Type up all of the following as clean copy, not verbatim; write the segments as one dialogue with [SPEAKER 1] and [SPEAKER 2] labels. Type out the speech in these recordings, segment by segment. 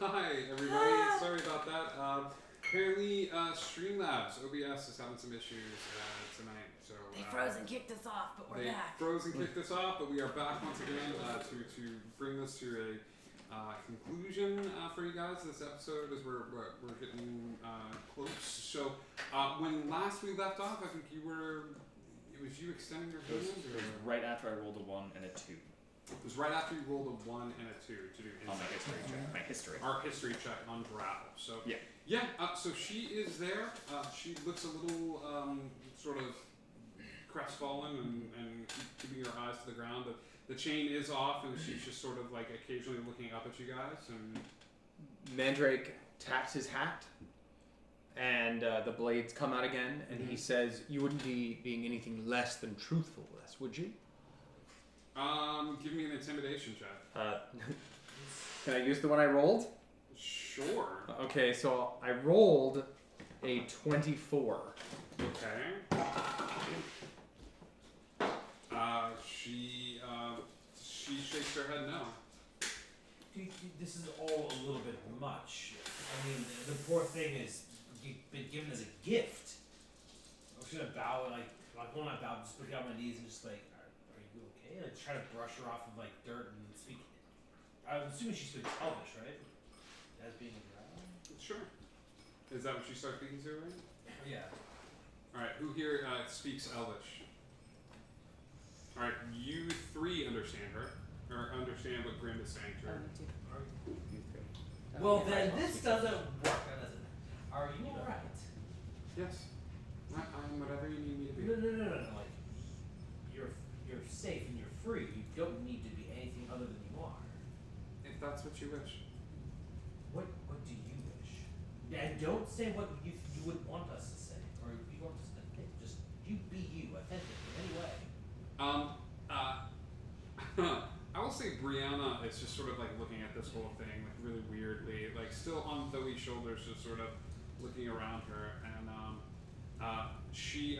[SPEAKER 1] Hi, everybody. Sorry about that. Apparently, Streamlabs, OBS, is having some issues tonight. So
[SPEAKER 2] they froze and kicked us off, but we're back.
[SPEAKER 1] They froze and kicked us off, but we are back once again to bring this to a conclusion for you guys. This episode as we're getting close. So when last we left off, I think it was you extending your hand?
[SPEAKER 3] It was right after I rolled a 1 and a 2.
[SPEAKER 1] It was right after you rolled a 1 and a 2 to do
[SPEAKER 3] on my history check. My history.
[SPEAKER 1] Our history check on Drow. So
[SPEAKER 3] yeah.
[SPEAKER 1] So she is there. She looks a little sort of crestfallen and keeping her eyes to the ground. The chain is off, and she's just sort of like occasionally looking up at you guys. And
[SPEAKER 4] Mandrake taps his hat, and the blades come out again, and he says, "You wouldn't be being anything less than truthful with us, would you?"
[SPEAKER 1] Give me an intimidation check.
[SPEAKER 4] Can I use the one I rolled?
[SPEAKER 1] Sure.
[SPEAKER 4] Okay, so I rolled a 24.
[SPEAKER 1] Okay. She shakes her head no.
[SPEAKER 5] This is all a little bit much. I mean, the poor thing is been given as a gift. I was gonna bow and like when I bow, just put down my knees and just like, are you okay? Like try to brush her off of like dirt and speak. I'm assuming she speaks Elvish, right? As being a drow.
[SPEAKER 1] Sure. Is that what she starts speaking to, right?
[SPEAKER 5] Yeah.
[SPEAKER 1] All right. Who here speaks Elvish? All right. You three understand her, or understand what Grim is saying to her.
[SPEAKER 5] Well, then this doesn't work. That doesn't. Are you alright?
[SPEAKER 1] Yes. I'm whatever you need me to be.
[SPEAKER 5] No. Like, you're safe and you're free. You don't need to be anything other than you are.
[SPEAKER 1] If that's what you wish.
[SPEAKER 5] What do you wish? And don't say what you would want us to say, or you want us to think. Just you be you, authentic in any way.
[SPEAKER 1] I will say Brianna is just sort of like looking at this whole thing like really weirdly, like still on Thoe's shoulders, just sort of looking around her, and she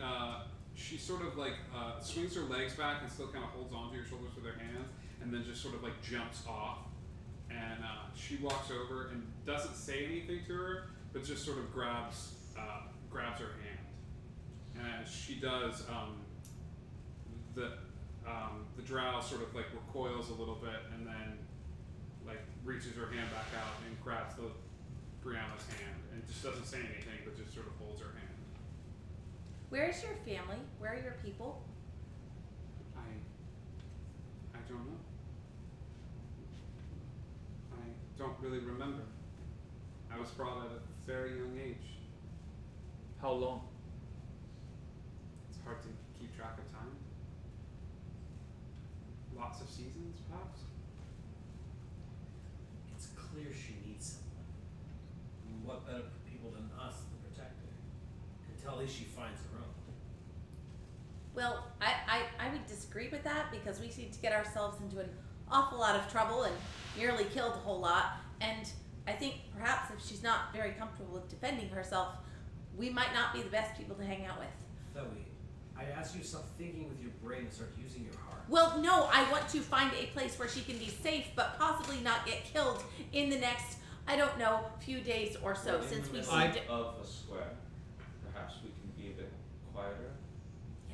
[SPEAKER 1] sort of like swings her legs back and still kind of holds onto your shoulders with her hands, and then just sort of like jumps off, and she walks over and doesn't say anything to her, but just sort of grabs her hand, and as she does, the drow sort of like recoils a little bit and then like reaches her hand back out and grabs the Brianna's hand and just doesn't say anything but just sort of holds her hand.
[SPEAKER 2] Where is your family? Where are your people?
[SPEAKER 1] I don't know. I don't really remember. I was brought at a very young age.
[SPEAKER 4] How long?
[SPEAKER 1] It's hard to keep track of time. Lots of seasons, perhaps?
[SPEAKER 5] It's clear she needs someone. And what better people than us to protect her? Until at least she finds her own.
[SPEAKER 2] Well, I would disagree with that because we seem to get ourselves into an awful lot of trouble and nearly killed a whole lot. And I think perhaps if she's not very comfortable with defending herself, we might not be the best people to hang out with.
[SPEAKER 5] Thoe, I asked you to stop thinking with your brain and start using your heart.
[SPEAKER 2] Well, no, I want to find a place where she can be safe, but possibly not get killed in the next, I don't know, few days or so, since we seem to...
[SPEAKER 6] of a square. Perhaps we can be a bit quieter.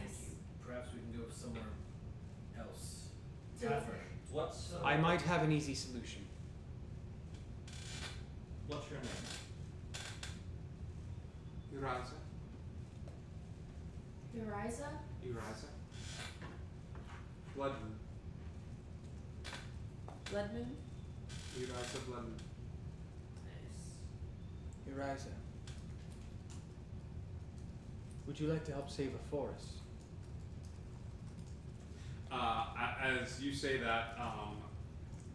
[SPEAKER 2] Yes.
[SPEAKER 5] Perhaps we can go somewhere else. Tavern.
[SPEAKER 6] What's
[SPEAKER 4] I might have an easy solution.
[SPEAKER 6] what's your name?
[SPEAKER 1] Uriza? Uriza? Blood Moon.
[SPEAKER 2] Blood Moon?
[SPEAKER 1] Uriza Blood Moon.
[SPEAKER 5] Nice.
[SPEAKER 4] Uriza, would you like to help save a forest?
[SPEAKER 1] As you say that,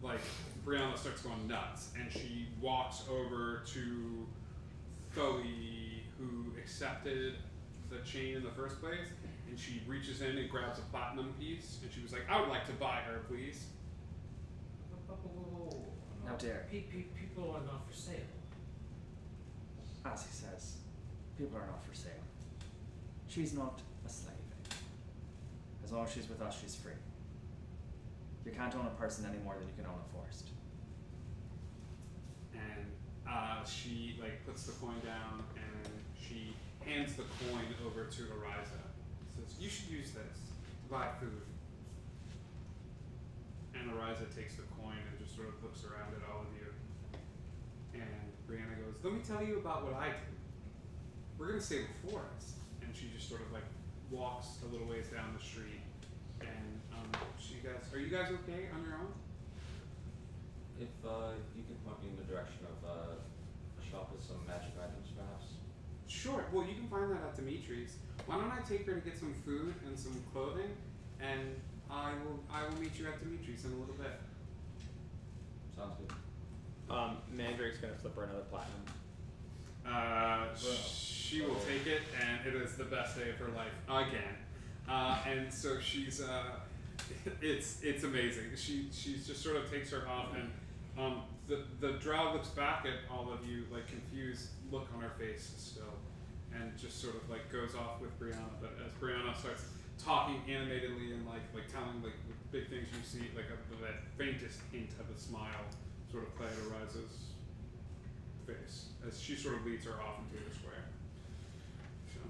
[SPEAKER 1] like Brianna starts going nuts, and she walks over to Thoe, who accepted the chain in the first place, and she reaches in and grabs a platinum piece, and she was like, "I would like to buy her, please."
[SPEAKER 5] Whoa.
[SPEAKER 3] How dare.
[SPEAKER 5] People are not for sale.
[SPEAKER 3] As he says, people are not for sale. She's not a slave. As long as she's with us, she's free. You can't own a person any more than you can own a forest.
[SPEAKER 1] And puts the coin down and she hands the coin over to Ariza. Says, "You should use this to buy food." And Ariza takes the coin and just sort of looks around at all of you. And Brianna goes, "Let me tell you about what I do. We're gonna save a forest." And she just sort of like walks a little ways down the street. And are you guys okay on your own?
[SPEAKER 6] If you can point me in the direction of a shop with some magic items, perhaps.
[SPEAKER 1] Sure. Well, you can find that at Dimitri's. Why don't I take her to get some food and some clothing, and I will meet you at Dimitri's in a little bit.
[SPEAKER 6] Sounds good.
[SPEAKER 4] Mandrake's gonna flip her another platinum.
[SPEAKER 1] She will take it, and it is the best day of her life again. And so she's it's amazing. She's just sort of takes her off, and the drow looks back at all of you like confused look on her face still, and just sort of like goes off with Brianna. But as Brianna starts talking animatedly and like telling like big things, you see like that faintest hint of a smile sort of play at Ariza's face as she sort of leads her off into the square. So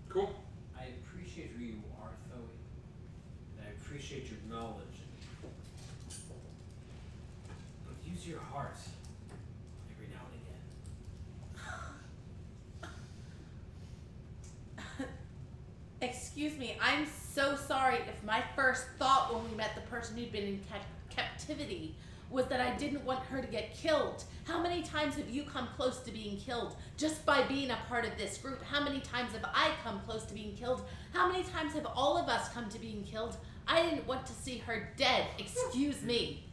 [SPEAKER 1] cool.
[SPEAKER 5] I appreciate who you are, Thoe, and I appreciate your knowledge. But use your heart every now and again.
[SPEAKER 2] Excuse me, I'm so sorry if my first thought when we met the person who'd been in captivity was that I didn't want her to get killed. How many times have you come close to being killed just by being a part of this group? How many times have I come close to being killed? How many times have all of us come to being killed? I didn't want to see her dead. Excuse me.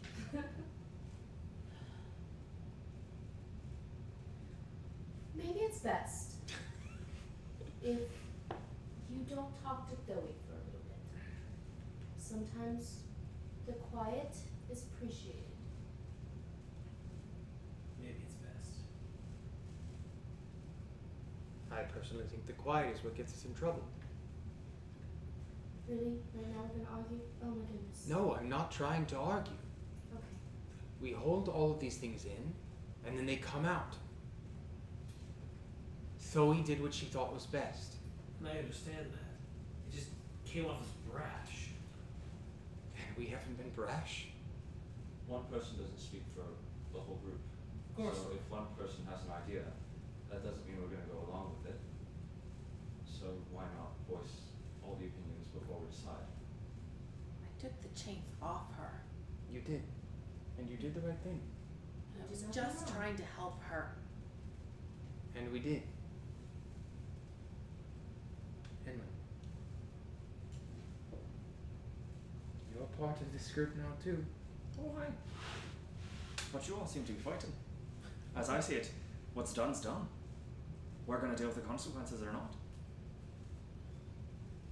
[SPEAKER 7] Maybe it's best if you don't talk to Thoe for a little bit. Sometimes the quiet is appreciated.
[SPEAKER 5] Maybe it's best.
[SPEAKER 4] I personally think the quiet is what gets us in trouble.
[SPEAKER 7] Really? Right now we're gonna argue? Oh my goodness.
[SPEAKER 4] No, I'm not trying to argue.
[SPEAKER 7] Okay.
[SPEAKER 4] We hold all of these things in, and then they come out. Thoe did what she thought was best.
[SPEAKER 5] And I understand that. It just came off as brash.
[SPEAKER 4] And we haven't been brash.
[SPEAKER 6] One person doesn't speak for the whole group.
[SPEAKER 5] Of course.
[SPEAKER 6] So if one person has an idea, that doesn't mean we're going to go along with it. So why not voice all the opinions before we decide?
[SPEAKER 2] I took the chains off her.
[SPEAKER 4] You did. And you did the right thing.
[SPEAKER 2] I was just trying to help her.
[SPEAKER 4] And we did. Anyway. You're part of this group now too.
[SPEAKER 3] Oh, hi. But you all seem to be fighting. As I see it, what's done's done. We're going to deal with the consequences or not.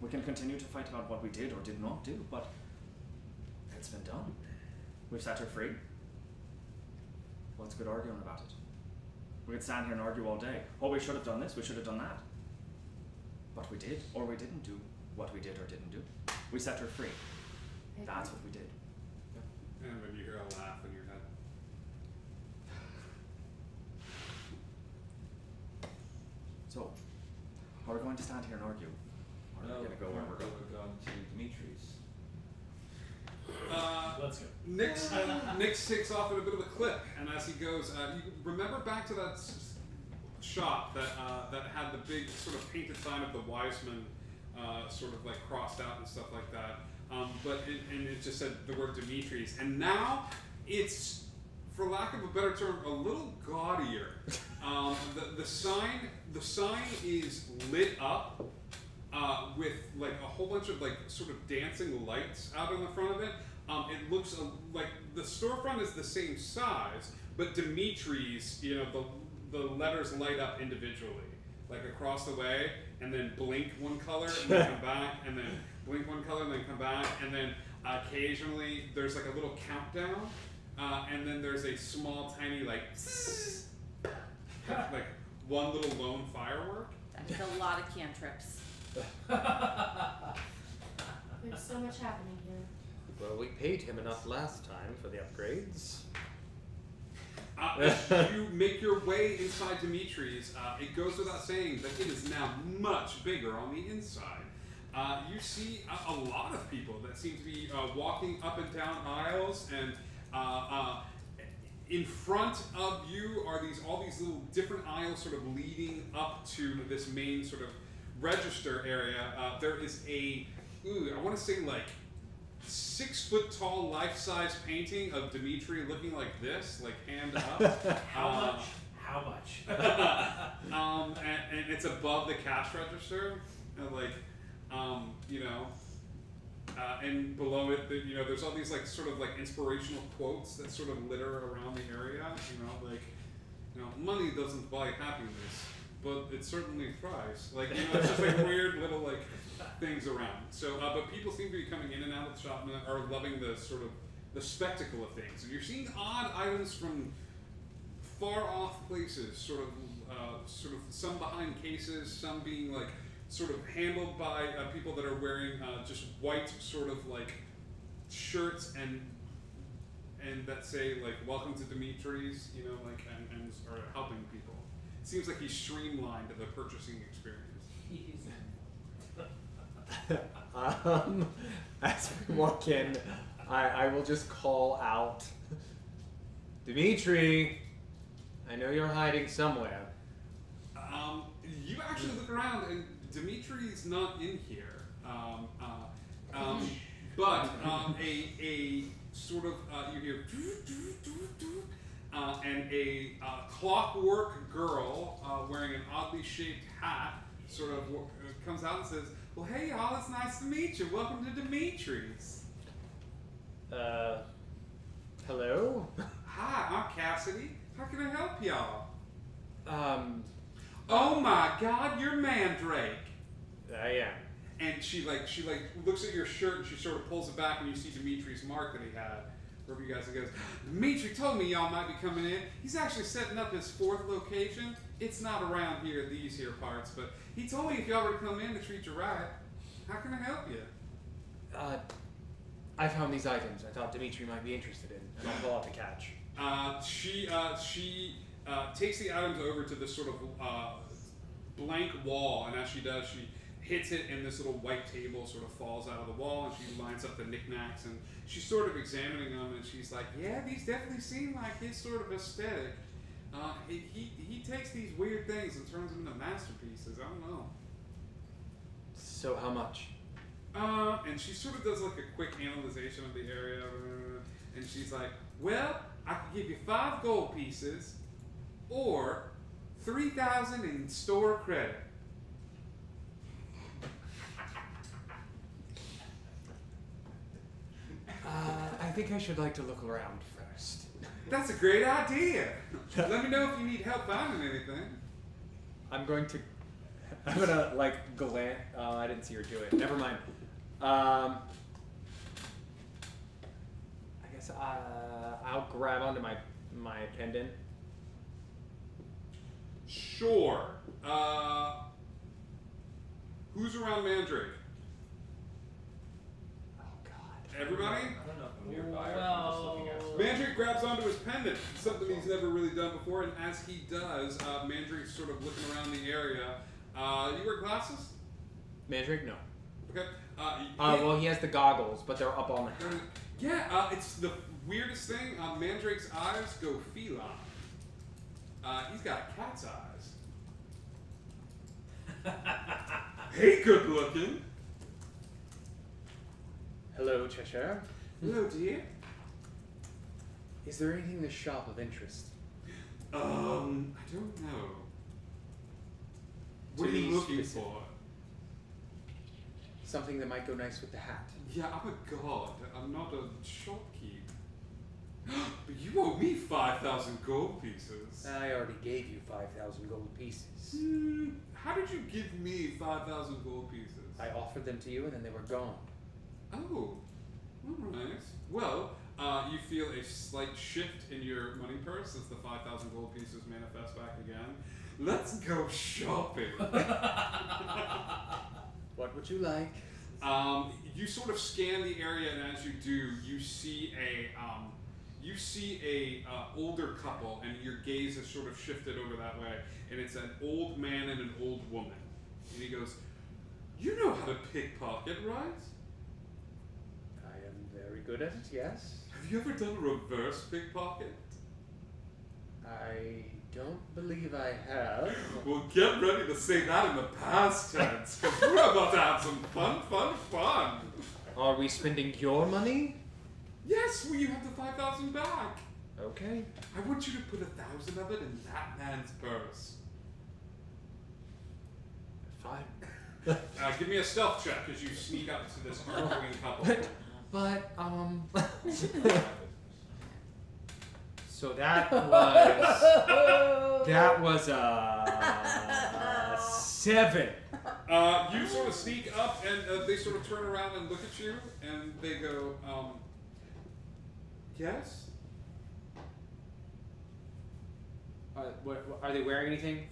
[SPEAKER 3] We can continue to fight about what we did or did not do, but it's been done. We've set her free. What's good arguing about it? We could stand here and argue all day. Oh, we should have done this, we should have done that. But we did, or we didn't do what we did or didn't do. We set her free. That's what we did.
[SPEAKER 1] And when you hear a laugh in your head.
[SPEAKER 3] So, are we going to stand here and argue? Or are we going to go where we're going?
[SPEAKER 6] We're going to Dimitri's.
[SPEAKER 5] Let's go.
[SPEAKER 1] Nix takes off at a bit of a clip, and as he goes, you remember back to that shop that had the big sort of painted sign of the Wiseman sort of like crossed out and stuff like that. But it just said the word Dimitri's, and now it's, for lack of a better term, a little gaudier. The sign is lit up with like a whole bunch of like sort of dancing lights out in the front of it. It looks like the storefront is the same size, but Dimitri's, you know, the letters light up individually, like across the way, and then blink one color and then come back, and then blink one color and then come back, and then occasionally there's like a little countdown, and then there's a small tiny like like one little lone firework.
[SPEAKER 2] That's a lot of cantrips.
[SPEAKER 7] There's so much happening here.
[SPEAKER 4] Well, we paid him enough last time for the upgrades.
[SPEAKER 1] As you make your way inside Dimitri's, it goes without saying that it is now much bigger on the inside. You see a lot of people that seem to be walking up and down aisles, and in front of you are all these little different aisles sort of leading up to this main sort of register area. There is I want to say like 6 foot tall life-size painting of Dimitri looking like this, like hand up.
[SPEAKER 5] How much?
[SPEAKER 1] And it's above the cash register, and below it, there's all these like sort of like inspirational quotes that sort of litter around the area. Money doesn't buy happiness, but it certainly thrives. It's just like weird little like things around. So, but people seem to be coming in and out of the shop and are loving the sort of the spectacle of things. And you're seeing odd items from far off places, sort of some behind cases, some being like sort of handled by people that are wearing just white sort of like shirts and that say like "Welcome to Dimitri's," and are helping people. It seems like he's streamlined the purchasing experience.
[SPEAKER 4] As we walk in, I will just call out, Dimitri, I know you're hiding somewhere.
[SPEAKER 1] You actually look around and Dimitri's not in here. But a sort of you hear and a clockwork girl wearing an oddly shaped hat sort of comes out and says, "Well, hey y'all, it's nice to meet you. Welcome to Dimitri's."
[SPEAKER 4] Hello?
[SPEAKER 1] Hi, I'm Cassidy. How can I help y'all?
[SPEAKER 4] Oh
[SPEAKER 1] my God, you're Mandrake.
[SPEAKER 4] I am.
[SPEAKER 1] And she looks at your shirt and she sort of pulls it back and you see Dimitri's mark that he had. Wherever you guys, and goes, "Dimitri told me y'all might be coming in. He's actually setting up his 4th location. It's not around here, these here parts, but he told me if y'all were to come in to treat you right. How can I help you?"
[SPEAKER 4] I found these items I thought Dimitri might be interested in, and I'll pull out the catch.
[SPEAKER 1] She takes the items over to this sort of blank wall, and as she does, she hits it, and this little white table sort of falls out of the wall, and she lines up the knickknacks, and she's sort of examining them, and she's like, "Yeah, these definitely seem like his sort of aesthetic. He takes these weird things and turns them into masterpieces. I don't know."
[SPEAKER 4] So how much?
[SPEAKER 1] And she sort of does like a quick analyzation of the area, and she's like, "Well, I can give you 5 gold pieces, or 3,000 in store credit."
[SPEAKER 4] I think I should like to look around first.
[SPEAKER 1] That's a great idea. Let me know if you need help finding anything.
[SPEAKER 4] I'm gonna like glance. Oh, I didn't see her do it. Never mind. I guess I'll grab onto my pendant.
[SPEAKER 1] Sure. Who's around Mandrake?
[SPEAKER 4] Oh God.
[SPEAKER 1] Everybody?
[SPEAKER 6] I don't know if I'm nearby or if I'm just looking at stuff.
[SPEAKER 1] Mandrake grabs onto his pendant, something he's never really done before, and as he does, Mandrake's sort of looking around the area. You wear glasses?
[SPEAKER 4] Mandrake, no.
[SPEAKER 1] Okay.
[SPEAKER 4] Well, he has the goggles, but they're up on the hat.
[SPEAKER 1] Yeah, it's the weirdest thing. Mandrake's eyes go feline. He's got cat's eyes. Hey, good looking.
[SPEAKER 4] Hello, Cheshire.
[SPEAKER 1] Hello, dear.
[SPEAKER 4] Is there anything in the shop of interest?
[SPEAKER 1] I don't know. What
[SPEAKER 4] To
[SPEAKER 1] are you
[SPEAKER 4] be
[SPEAKER 1] looking
[SPEAKER 4] specific.
[SPEAKER 1] for?
[SPEAKER 4] Something that might go nice with the hat.
[SPEAKER 1] Yeah, I'm a god. I'm not a shopkeep. But you owe me 5,000 gold pieces.
[SPEAKER 8] I already gave you 5,000 gold pieces.
[SPEAKER 1] How did you give me 5,000 gold pieces?
[SPEAKER 8] I offered them to you and then they were gone.
[SPEAKER 1] Oh, alright. Well, you feel a slight shift in your money purse as the 5,000 gold pieces manifest back again. Let's go shopping.
[SPEAKER 8] What would you like?
[SPEAKER 1] You sort of scan the area, and as you do, you see you see a older couple, and your gaze has sort of shifted over that way, and it's an old man and an old woman. And he goes, "You know how to pickpocket, right?
[SPEAKER 8] I am very good at it, yes.
[SPEAKER 1] Have you ever done a reverse pickpocket?
[SPEAKER 8] I don't believe I have.
[SPEAKER 1] Well, get ready to say that in the past tense, because we're about to have some fun.
[SPEAKER 4] Are we spending your money?
[SPEAKER 1] Yes, well, you have the 5,000 back.
[SPEAKER 4] Okay.
[SPEAKER 1] I want you to put 1,000 of it in that man's purse.
[SPEAKER 4] Fine.
[SPEAKER 1] Give me a stealth check as you sneak up to this arguing couple.
[SPEAKER 4] But, so that was a 7.
[SPEAKER 1] You sort of sneak up, and they sort of turn around and look at you, and they go, yes?
[SPEAKER 3] Are they wearing anything?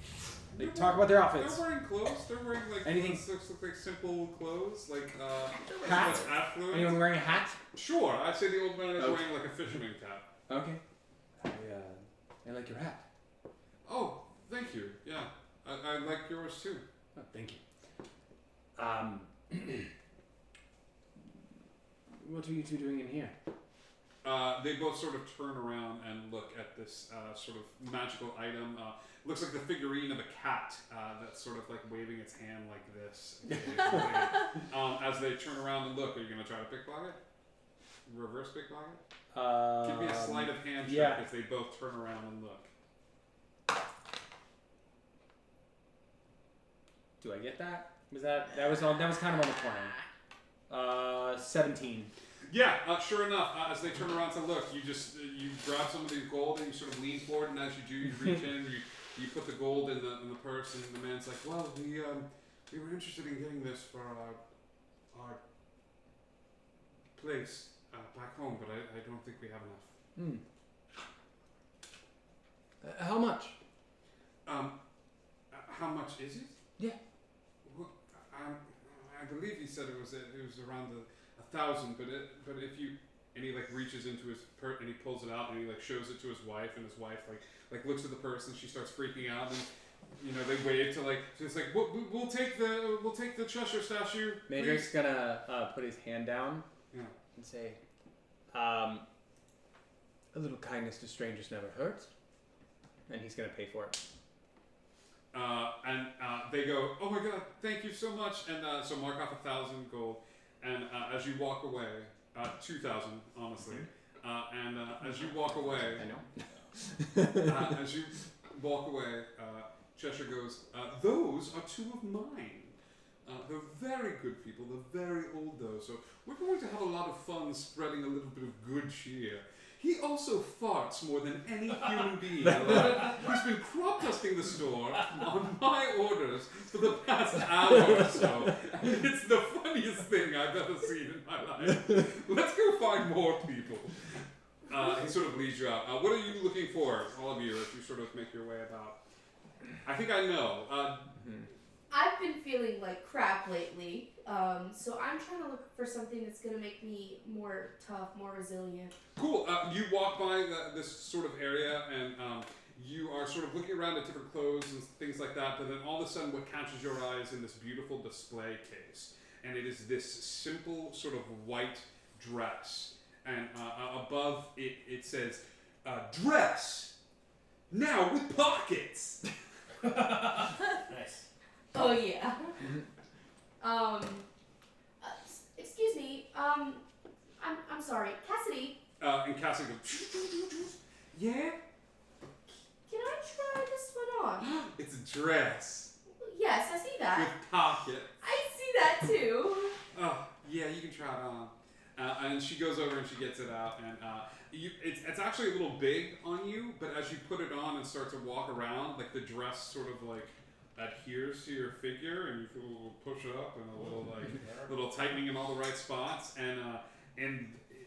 [SPEAKER 3] They talk about their outfits.
[SPEAKER 1] They're wearing clothes. They're wearing like
[SPEAKER 3] Anything-
[SPEAKER 1] look like simple clothes, like
[SPEAKER 3] Hat?
[SPEAKER 1] much affluent.
[SPEAKER 3] Anyone wearing a hat?
[SPEAKER 1] Sure, I'd say the old man is
[SPEAKER 3] Okay.
[SPEAKER 1] wearing like a fisherman cap.
[SPEAKER 3] Okay. I like your hat.
[SPEAKER 1] Oh, thank you. Yeah, I like yours too.
[SPEAKER 3] Oh, thank you. What are you two doing in here?
[SPEAKER 1] They both sort of turn around and look at this sort of magical item. Looks like the figurine of a cat that's sort of like waving its hand like this. As they turn around and look, are you going to try to pickpocket? Reverse pickpocket? Give me a sleight of hand check
[SPEAKER 3] yeah.
[SPEAKER 1] as they both turn around and look.
[SPEAKER 3] Do I get that? That was kind of on the plan. 17.
[SPEAKER 1] Yeah, sure enough, as they turn around to look, you grab some of the gold and you sort of lean forward, and as you do, you reach in, you put the gold in the purse, and the man's like, "Well, we were interested in getting this for our place back home, but I don't think we have enough."
[SPEAKER 3] How much?
[SPEAKER 1] How much is it?
[SPEAKER 3] Yeah.
[SPEAKER 1] Well, I believe he said it was around 1,000, but if you, and he like reaches into his purse and he pulls it out and he like shows it to his wife, and his wife like looks at the purse and she starts freaking out, and they wave to like, so it's like, we'll take the Cheshire statue.
[SPEAKER 3] Mandrake's gonna put his hand down and say, a little kindness to strangers never hurts, and he's gonna pay for it.
[SPEAKER 1] And they go, "Oh my God, thank you so much!" And so mark off 1,000 gold. And as you walk away, 2,000 honestly. And as you walk away,
[SPEAKER 3] I know.
[SPEAKER 1] as you walk away, Cheshire goes, "Those are 2 of mine. They're very good people. They're very old though, so we're going to have a lot of fun spreading a little bit of good cheer. He also farts more than any human being alive. He's been crop dusting the store on my orders for the past hour or so. And it's the funniest thing I've ever seen in my life. Let's go find more people." He sort of leads you out. What are you looking for, all of you, as you sort of make your way about? I think I know.
[SPEAKER 7] I've been feeling like crap lately, so I'm trying to look for something that's going to make me more tough, more resilient.
[SPEAKER 1] Cool. You walk by this sort of area, and you are sort of looking around at different clothes and things like that, but then all of a sudden what catches your eye is in this beautiful display case. And it is this simple sort of white dress. And above it says, "Dress! Now with pockets!"
[SPEAKER 5] Nice.
[SPEAKER 7] Oh yeah. Excuse me. I'm sorry, Cassidy.
[SPEAKER 1] And Cassidy goes, "Yeah?
[SPEAKER 7] Can I try this one on?
[SPEAKER 1] It's a dress
[SPEAKER 7] Yes, I see that.
[SPEAKER 1] with pockets."
[SPEAKER 7] I see that too.
[SPEAKER 1] "Oh, yeah, you can try it on." And she goes over and she gets it out, and it's actually a little big on you, but as you put it on and start to walk around, like the dress sort of like adheres to your figure, and you feel a little push up and a little like little tightening in all the right spots, and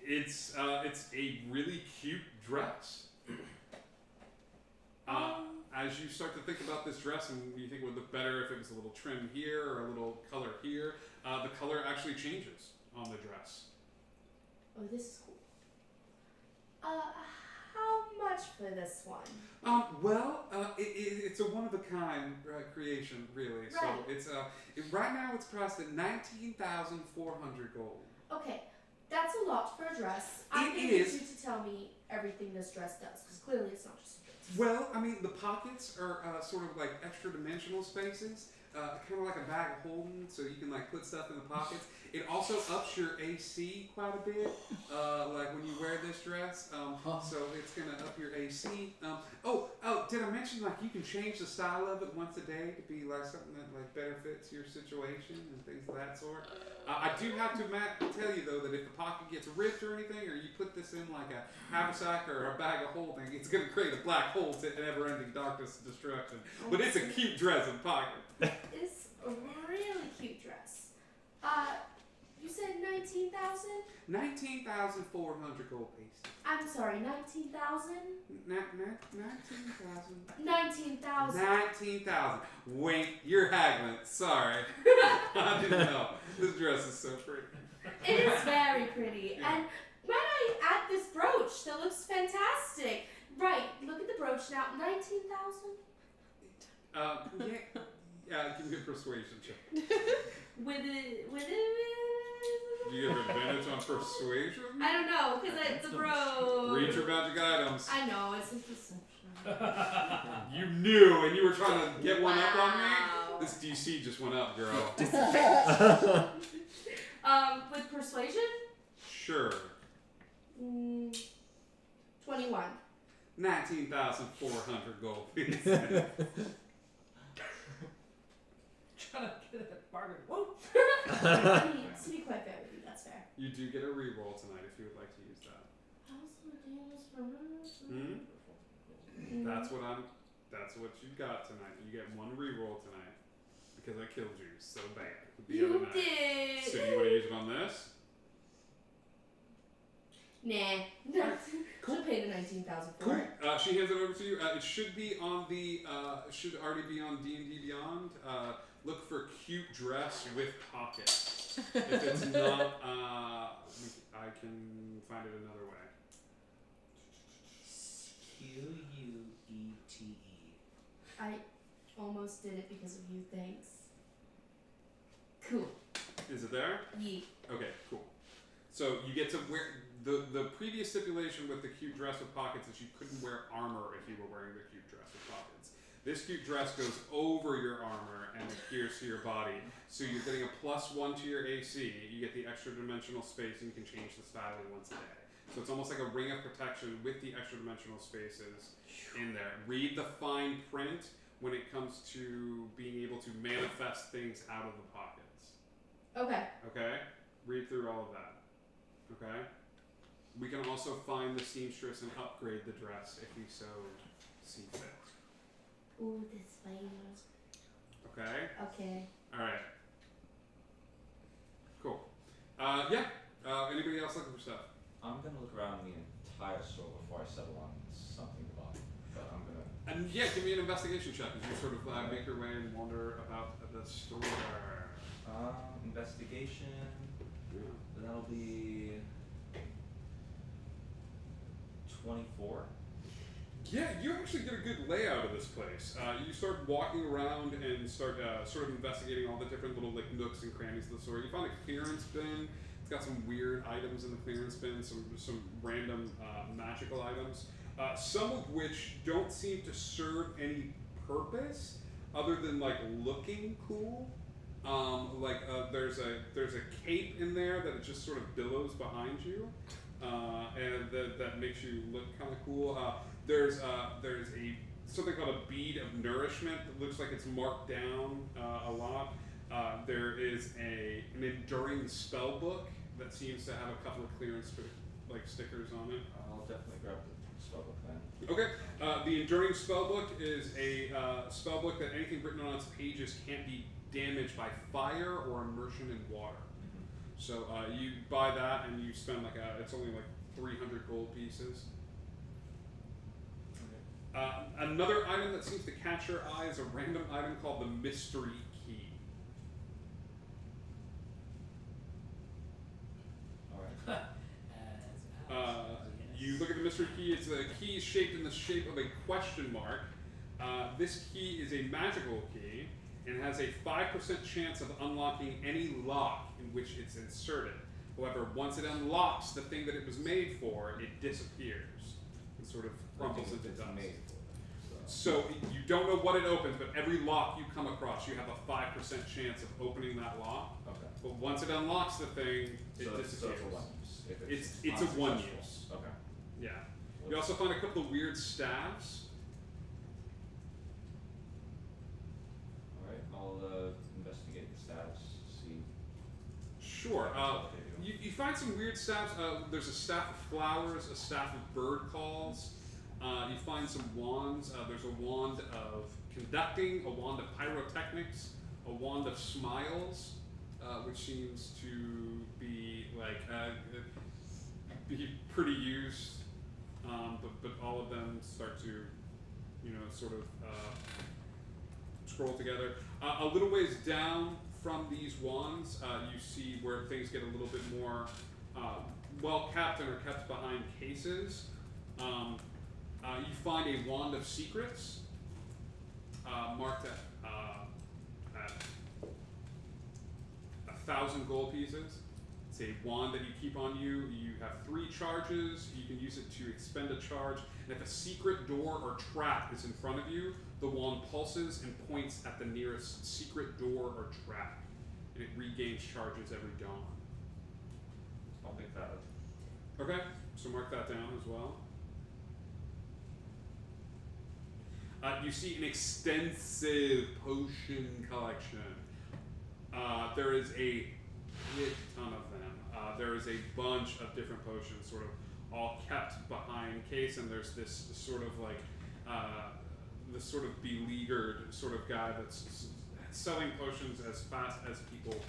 [SPEAKER 1] it's a really cute dress. As you start to think about this dress, and you think it would look better if it was a little trim here or a little color here, the color actually changes on the dress.
[SPEAKER 7] Oh, this is cool. much for this one?
[SPEAKER 1] It's a one-of-a-kind creation, really. So
[SPEAKER 7] Right.
[SPEAKER 1] it's right now it's priced at 19,400 gold.
[SPEAKER 7] Okay, that's a lot for a dress. I'm
[SPEAKER 1] It
[SPEAKER 7] going to need
[SPEAKER 1] is.
[SPEAKER 7] you to tell me everything this dress does, because clearly it's not just a dress.
[SPEAKER 1] Well, I mean, the pockets are sort of like extra-dimensional spaces, kind of like a bag of holding, so you can like put stuff in the pockets. It also ups your AC quite a bit, like when you wear this dress. So it's gonna up your AC. Did I mention like you can change the style of it once a day to be like something that like better fits your situation and things of that sort. I do have to tell you though that if the pocket gets ripped or anything, or you put this in like a haversack or a bag of holding, it's gonna create a black hole to never-ending darkness and destruction. But it's a cute dress and pocket.
[SPEAKER 7] It's a really cute dress. You said 19,000?
[SPEAKER 1] 19,400 gold pieces.
[SPEAKER 7] I'm sorry, 19,000?
[SPEAKER 1] 19,000.
[SPEAKER 7] 19,000.
[SPEAKER 1] 19,000. Wait, you're haggling. Sorry. I didn't know. This dress is so pretty.
[SPEAKER 7] It is very pretty. And might I add this brooch that looks fantastic? Right, look at the brooch now. 19,000?
[SPEAKER 1] Give me a persuasion check.
[SPEAKER 7] With it.
[SPEAKER 1] Do you have advantage on persuasion?
[SPEAKER 7] I don't know, because it's a brooch.
[SPEAKER 1] Read your magic items.
[SPEAKER 7] I know, it's a deception.
[SPEAKER 1] You knew, and you were trying to get one up on me?
[SPEAKER 7] Wow.
[SPEAKER 1] This DC just went up, girl.
[SPEAKER 7] With persuasion?
[SPEAKER 1] Sure.
[SPEAKER 7] 21.
[SPEAKER 1] 19,400 gold pieces.
[SPEAKER 5] Trying to get a bargain. Whoa!
[SPEAKER 7] To be quite fair with you, that's fair.
[SPEAKER 1] You do get a reroll tonight if you would like to use that. That's what you got tonight. You get one reroll tonight because I killed you so bad the other
[SPEAKER 7] You
[SPEAKER 1] night.
[SPEAKER 7] did.
[SPEAKER 1] So you want to use it on this?
[SPEAKER 7] Nah.
[SPEAKER 1] Cool.
[SPEAKER 7] She'll pay the 19,000 for
[SPEAKER 1] Cool.
[SPEAKER 7] it.
[SPEAKER 1] She hands it over to you. It should be on the. Should already be on D&D Beyond. Look for cute dress with pockets. If it's not, I can find it another way.
[SPEAKER 5] Quete.
[SPEAKER 7] I almost did it because of you, thanks. Cool.
[SPEAKER 1] Is it there?
[SPEAKER 7] Yeet.
[SPEAKER 1] Okay, cool. So you get to wear the previous stipulation with the cute dress with pockets is you couldn't wear armor if you were wearing the cute dress with pockets. This cute dress goes over your armor and adheres to your body, so you're getting a +1 to your AC. You get the extra dimensional space, and you can change the styling once a day. So it's almost like a ring of protection with the extra dimensional spaces in there. Read the fine print when it comes to being able to manifest things out of the pockets.
[SPEAKER 7] Okay.
[SPEAKER 1] Okay? Read through all of that. Okay? We can also find the seamstress and upgrade the dress if we so see fit.
[SPEAKER 7] Ooh, this way.
[SPEAKER 1] Okay?
[SPEAKER 7] Okay.
[SPEAKER 1] Alright. Cool. Anybody else looking for stuff?
[SPEAKER 6] I'm gonna look around the entire store before I settle on something to buy. But I'm gonna.
[SPEAKER 1] And give me an investigation check as you sort of make your way and wander about the store.
[SPEAKER 6] Investigation. That'll be 24.
[SPEAKER 1] Yeah, you actually get a good layout of this place. You start walking around and start sort of investigating all the different little like nooks and crannies of the store. You find a clearance bin. It's got some weird items in the clearance bin, some random magical items, some of which don't seem to serve any purpose other than like looking cool. There's a cape in there that it just sort of billows behind you, and that makes you look kind of cool. There's something called a bead of nourishment that looks like it's marked down a lot. There is an enduring spell book that seems to have a couple of clearance stickers on it.
[SPEAKER 6] I'll definitely grab the spellbook then.
[SPEAKER 1] Okay. The enduring spellbook is a spellbook that anything written on its pages can't be damaged by fire or immersion in water. So you buy that and you spend it's only like 300 gold pieces. Another item that seems to catch your eye is a random item called the mystery key.
[SPEAKER 6] Alright.
[SPEAKER 1] You look at the mystery key key. It's a key shaped in the shape of a question mark. This key is a magical key and has a 5% chance of unlocking any lock in which it's inserted. However, once it unlocks the thing that it was made for, it disappears and sort of crumbles into dust. So you don't know what it opens, but every lock you come across, you have a 5% chance of opening that lock.
[SPEAKER 6] Okay.
[SPEAKER 1] But once it unlocks the thing, it
[SPEAKER 6] So
[SPEAKER 1] disappears.
[SPEAKER 6] it's a one use. If
[SPEAKER 1] It's a one
[SPEAKER 6] unsuccessful.
[SPEAKER 1] use.
[SPEAKER 6] Okay.
[SPEAKER 1] Yeah. You also find a couple of weird staves.
[SPEAKER 6] Alright, I'll investigate the status, see
[SPEAKER 1] Sure.
[SPEAKER 6] what they do.
[SPEAKER 1] You find some weird staffs. There's a staff of flowers, a staff of bird calls. You find some wands. There's a wand of conducting, a wand of pyrotechnics, a wand of smiles, which seems to be like be pretty used. But all of them start to, sort of scroll together. A little ways down from these wands, you see where things get a little bit more well kept and are kept behind cases. You find a wand of secrets marked at 1,000 gold pieces. It's a wand that you keep on you. You have 3 charges. You can use it to expend a charge. And if a secret door or trap is in front of you, the wand pulses and points at the nearest secret door or trap. And it regains charges every dawn.
[SPEAKER 6] I'll pick that up.
[SPEAKER 1] Okay, so mark that down as well. You see an extensive potion collection. There is a ton of them. There is a bunch of different potions, sort of all kept behind case, and there's this sort of like this sort of beleaguered sort of guy that's selling potions as fast as people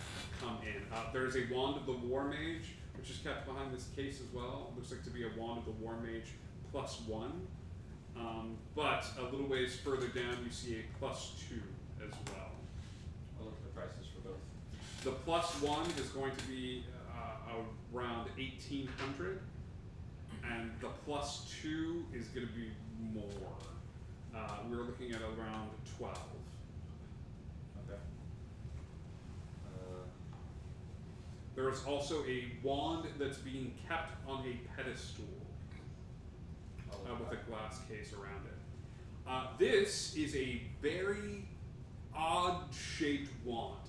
[SPEAKER 1] come in. There's a wand of the War Mage, which is kept behind this case as well. It looks like to be a wand of the War Mage +1. But a little ways further down, you see a +2 as well.
[SPEAKER 6] I'll look at the prices for both.
[SPEAKER 1] The +1 is going to be around 1,800, and the +2 is going to be more. We're looking at around 12.
[SPEAKER 6] Okay.
[SPEAKER 1] There is also a wand that's being kept on a pedestal with a glass case around it. This is a very odd-shaped wand.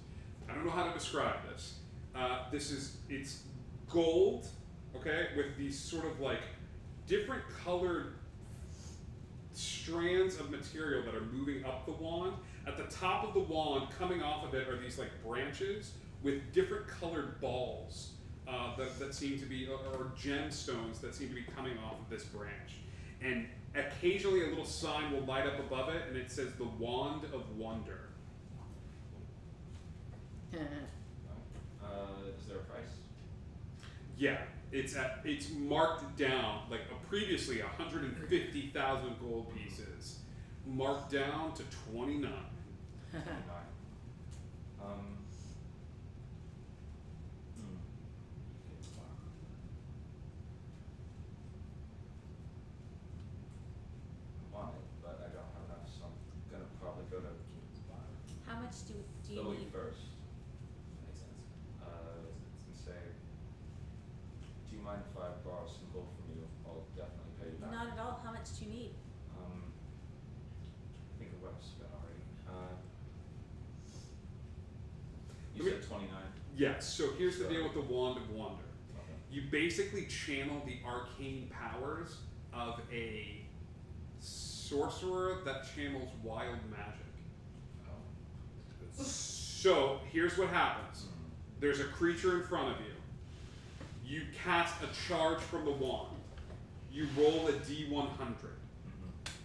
[SPEAKER 1] I don't know how to describe this. It's gold, okay, with these sort of like different colored strands of material that are moving up the wand. At the top of the wand, coming off of it, are these like branches with different colored balls that seem to be, or gemstones that seem to be coming off of this branch. And occasionally a little sign will light up above it, and it says the Wand of Wonder.
[SPEAKER 6] Is there a price?
[SPEAKER 1] Yeah, it's marked down, like previously 150,000 gold pieces, marked down to 29.
[SPEAKER 6] 29. I want it, but I don't have enough, so I'm gonna probably go to
[SPEAKER 2] How much do you
[SPEAKER 6] Louis
[SPEAKER 2] need?
[SPEAKER 6] first.
[SPEAKER 5] Makes sense.
[SPEAKER 6] And say, do you mind if I borrow some gold from you? I'll definitely pay you back.
[SPEAKER 2] Not at all. How much do you need?
[SPEAKER 6] I think of what I've spent already. You
[SPEAKER 1] Let me-
[SPEAKER 6] said 29?
[SPEAKER 1] Yes, so here's the deal with the Wand of Wonder.
[SPEAKER 6] Okay.
[SPEAKER 1] You basically channel the arcane powers of a sorcerer that channels wild magic.
[SPEAKER 6] Oh.
[SPEAKER 1] So here's what happens. There's a creature in front of you. You cast a charge from the wand. You roll a D100,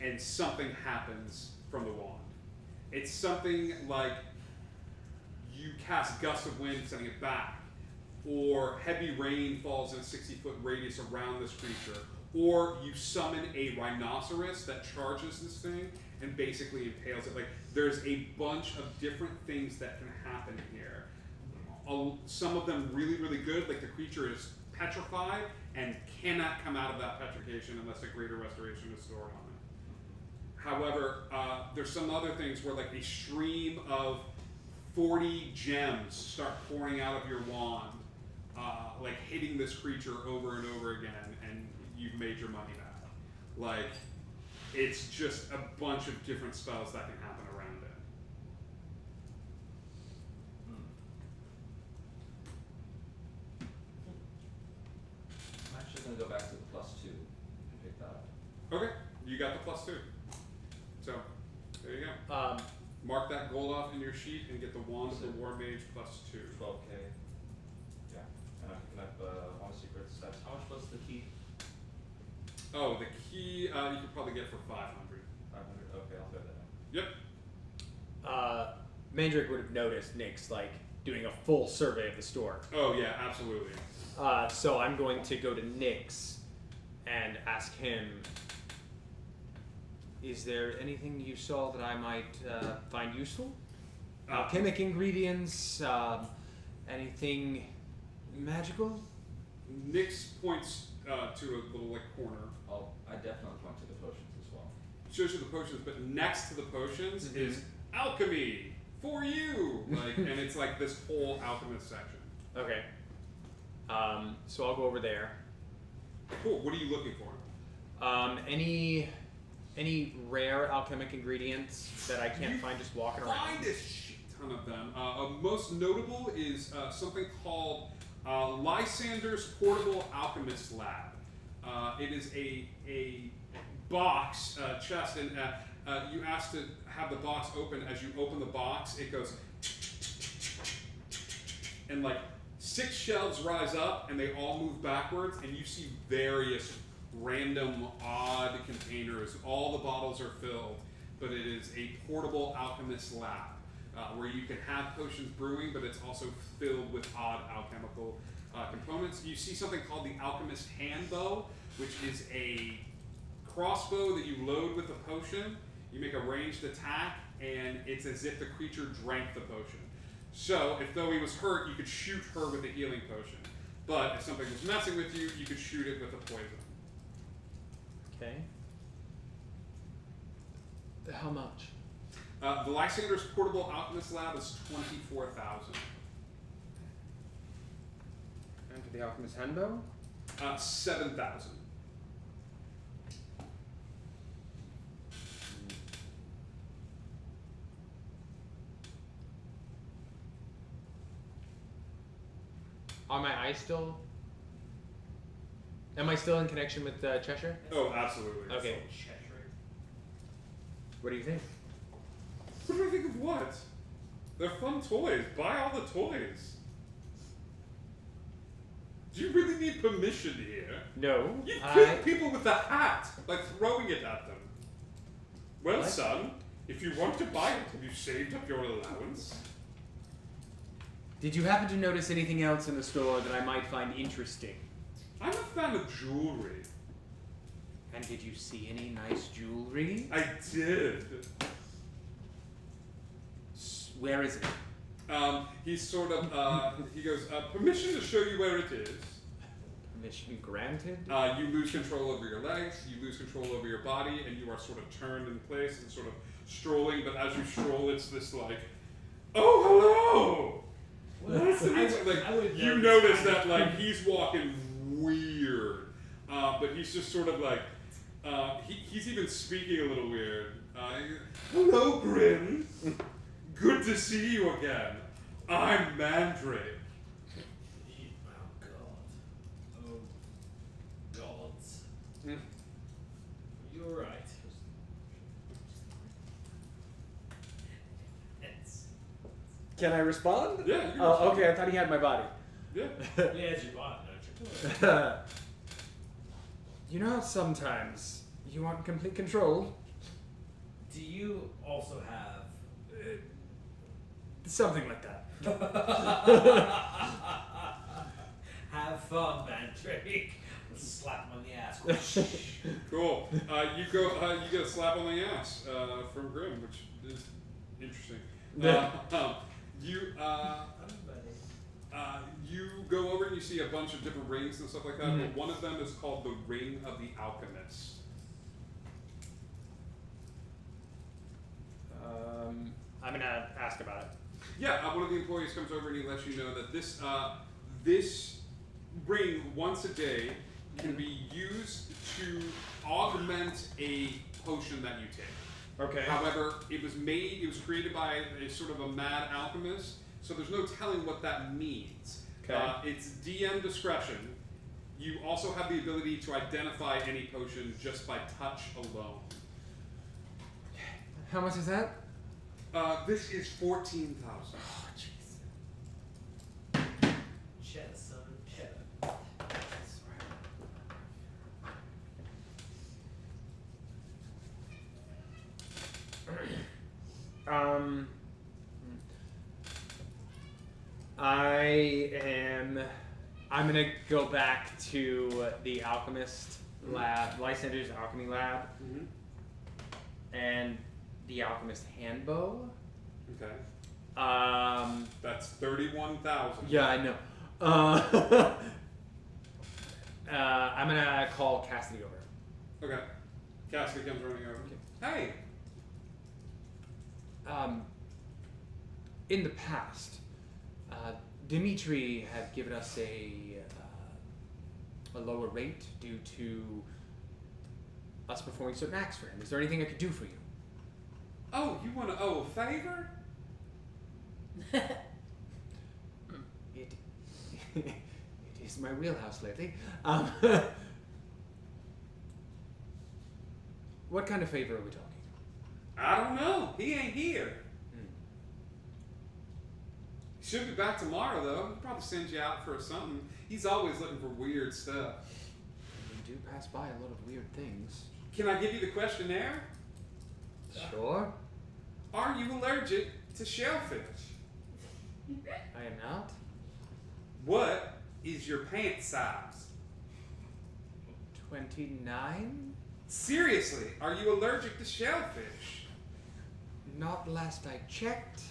[SPEAKER 1] and something happens from the wand. It's something like you cast gust of wind, sending it back, or heavy rain falls in a 60-foot radius around this creature, or you summon a rhinoceros that charges this thing and basically impales it. Like, there's a bunch of different things that can happen here. Some of them really, really good, like the creature is petrified and cannot come out of that petrification unless a greater restoration is stored on it. However, there's some other things where like a stream of 40 gems start pouring out of your wand, like hitting this creature over and over again, and you've made your money back. Like, it's just a bunch of different spells that can happen around it.
[SPEAKER 6] I'm actually going to go back to the +2 and pick that up.
[SPEAKER 1] Okay, you got the +2. So, there you go. Mark that gold off in your sheet and get the Wand of the War Mage +2.
[SPEAKER 6] 12k. Yeah. And I'm picking up one secret steps. How much was the key?
[SPEAKER 1] Oh, the key you could probably get for 500.
[SPEAKER 6] 500. Okay, I'll throw that in.
[SPEAKER 4] Yep. Mandrake would have noticed Nyx like doing a full survey of the store.
[SPEAKER 1] Oh yeah, absolutely.
[SPEAKER 4] So I'm going to go to Nyx and ask him, is there anything you saw that I might find useful? Alchemic ingredients, anything magical?
[SPEAKER 1] Nyx points to a little like corner.
[SPEAKER 6] I definitely point to the potions as well.
[SPEAKER 1] Shows you the potions, but next to the potions is alchemy for you. Like, and it's like this whole alchemist section.
[SPEAKER 4] Okay. So I'll go over there.
[SPEAKER 1] Cool. What are you looking for?
[SPEAKER 4] Any rare alchemic ingredients that I can't find just walking around?
[SPEAKER 1] Find a shit ton of them. Most notable is something called Lysander's Portable Alchemist Lab. It is a box, chest, and you ask to have the box open. As you open the box, it goes, and like 6 shelves rise up, and they all move backwards, and you see various random, odd containers. All the bottles are filled, but it is a portable alchemist lab where you can have potions brewing, but it's also filled with odd alchemical components. You see something called the alchemist handbow, which is a crossbow that you load with a potion. You make a ranged attack, and it's as if the creature drank the potion. So, if though he was hurt, you could shoot her with a healing potion. But if something was messing with you, you could shoot it with a poison.
[SPEAKER 4] Okay. How much?
[SPEAKER 1] The Lysander's Portable Alchemist Lab is 24,000.
[SPEAKER 4] And for the alchemist handbow?
[SPEAKER 1] 7,000.
[SPEAKER 4] Are my eyes still? Am I still in connection with Cheshire?
[SPEAKER 1] Oh, absolutely.
[SPEAKER 4] Okay. What do you think?
[SPEAKER 1] What do I think of what? They're fun toys. Buy all the toys. Do you really need permission here?
[SPEAKER 4] No.
[SPEAKER 1] You killed people with a hat, like throwing it at them. Well,
[SPEAKER 4] What?
[SPEAKER 1] son, if you want to buy it, have you saved up your allowance?
[SPEAKER 4] Did you happen to notice anything else in the store that I might find interesting?
[SPEAKER 1] I'm a fan of jewelry.
[SPEAKER 4] And did you see any nice jewelry?
[SPEAKER 1] I did.
[SPEAKER 4] Where is it?
[SPEAKER 1] He's sort of, he goes, permission to show you where it is.
[SPEAKER 4] Permission granted?
[SPEAKER 1] You lose control over your legs, you lose control over your body, and you are sort of turned in place and sort of strolling, but as you stroll, it's this like, oh, hello! Nice to meet you. Like, you notice that, like, he's walking weird, but he's just sort of like, he's even speaking a little weird. Hello, Grim. Good to see you again. I'm Mandrake.
[SPEAKER 5] Oh god. Oh gods. You're right.
[SPEAKER 4] Can I respond?
[SPEAKER 1] Yeah, you can
[SPEAKER 4] Oh,
[SPEAKER 1] respond.
[SPEAKER 4] okay, I thought he had my body.
[SPEAKER 1] Yeah.
[SPEAKER 5] Yeah, it's your bot, don't you?
[SPEAKER 4] You know how sometimes you want complete control?
[SPEAKER 5] Do you also have
[SPEAKER 4] Something like that.
[SPEAKER 5] have fun, Mandrake? Slap him on the ass.
[SPEAKER 1] Cool. You get a slap on the ass from Grim, which is interesting. You go over and you see a bunch of different rings and stuff like that,
[SPEAKER 4] Mhm.
[SPEAKER 1] but one of them is called the Ring of the Alchemist.
[SPEAKER 4] I'm gonna ask about it.
[SPEAKER 1] Yeah, one of the employees comes over and he lets you know that this ring once a day can be used to augment a potion that you take.
[SPEAKER 4] Okay.
[SPEAKER 1] However, it was created by a sort of a mad alchemist, so there's no telling what that means.
[SPEAKER 4] Okay.
[SPEAKER 1] It's DM discretion. You also have the ability to identify any potion just by touch alone.
[SPEAKER 4] How much is that?
[SPEAKER 1] This is 14,000.
[SPEAKER 4] Oh, jeez.
[SPEAKER 5] Cheddar, son, cheddar.
[SPEAKER 4] I'm gonna go back to the alchemist lab, Lysander's alchemy lab,
[SPEAKER 1] Mm-hmm.
[SPEAKER 4] and the alchemist handbow.
[SPEAKER 1] Okay.
[SPEAKER 4] Um,
[SPEAKER 1] That's 31,000.
[SPEAKER 4] yeah, I know. I'm gonna call Cassidy over.
[SPEAKER 1] Okay. Cassidy comes running over. Hey.
[SPEAKER 4] In the past, Dimitri had given us a lower rate due to us performing certain acts for him. Is there anything I could do for you?
[SPEAKER 1] Oh, you want to owe a favor?
[SPEAKER 4] It it is my wheelhouse lately. What kind of favor are we talking?
[SPEAKER 1] I don't know. He ain't here. He should be back tomorrow, though. He'll probably send you out for something. He's always looking for weird stuff.
[SPEAKER 4] We do pass by a lot of weird things.
[SPEAKER 1] Can I give you the questionnaire?
[SPEAKER 4] Sure.
[SPEAKER 1] Are you allergic to shellfish?
[SPEAKER 4] I am not.
[SPEAKER 1] What is your pant size?
[SPEAKER 4] 29?
[SPEAKER 1] Seriously, are you allergic to shellfish?
[SPEAKER 4] Not last I checked.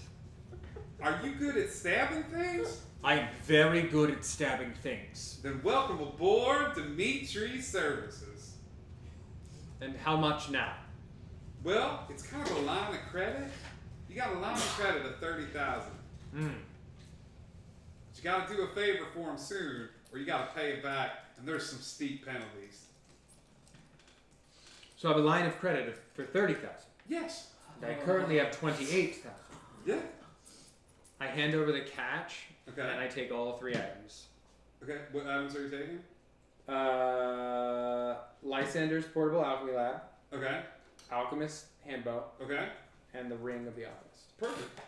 [SPEAKER 1] Are you good at stabbing things?
[SPEAKER 4] I am very good at stabbing things.
[SPEAKER 1] Then welcome aboard Dimitri's Services.
[SPEAKER 4] And how much now?
[SPEAKER 1] Well, it's kind of a line of credit. You got a line of credit of 30,000. But you got to do a favor for him soon, or you got to pay it back, and there's some steep penalties.
[SPEAKER 4] So I have a line of credit for 30,000.
[SPEAKER 1] Yes.
[SPEAKER 4] I currently have 28,000.
[SPEAKER 1] Yeah.
[SPEAKER 4] I hand over the catch,
[SPEAKER 1] Okay.
[SPEAKER 4] and I take all 3 items.
[SPEAKER 1] Okay. What items are you taking?
[SPEAKER 4] Lysander's portable alchemy lab,
[SPEAKER 1] Okay.
[SPEAKER 4] alchemist handbow,
[SPEAKER 1] Okay.
[SPEAKER 4] and the ring of the alchemist.
[SPEAKER 1] Perfect.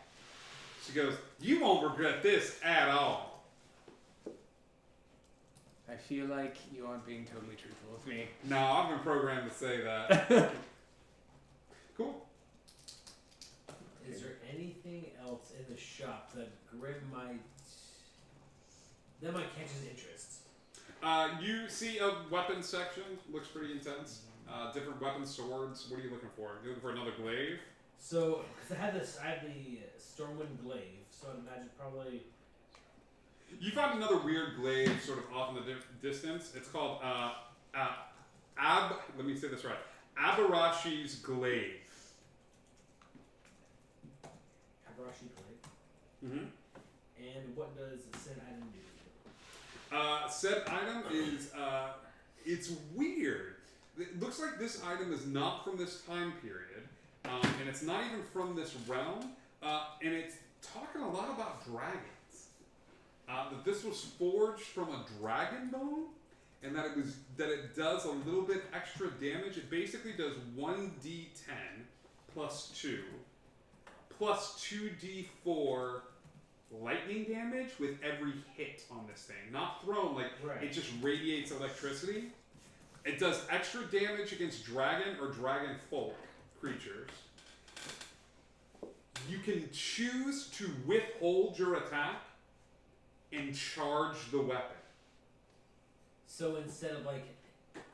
[SPEAKER 1] She goes, you won't regret this at all.
[SPEAKER 4] I feel like you aren't being totally truthful with me.
[SPEAKER 1] No, I've been programmed to say that. Cool.
[SPEAKER 5] Is there anything else in the shop that might catch his interest?
[SPEAKER 1] You see a weapons section. Looks pretty intense. Different weapons, swords. What are you looking for? You looking for another glaive?
[SPEAKER 5] So, because I have the Stormwind glaive, so I'd imagine probably.
[SPEAKER 1] You found another weird glaive sort of off in the distance. It's called let me say this right. Abarashi's glaive.
[SPEAKER 5] Abarashi glaive.
[SPEAKER 1] Mm-hmm.
[SPEAKER 5] And what does said item do?
[SPEAKER 1] Said item is it's weird. It looks like this item is not from this time period, and it's not even from this realm, and it's talking a lot about dragons. That this was forged from a dragon bone, and that it does a little bit extra damage. It basically does 1d10 plus 2 plus 2d4 lightning damage with every hit on this thing. Not thrown, like
[SPEAKER 5] Right.
[SPEAKER 1] it just radiates electricity. It does extra damage against dragon or dragon folk creatures. You can choose to withhold your attack and charge the weapon.
[SPEAKER 5] So instead of like,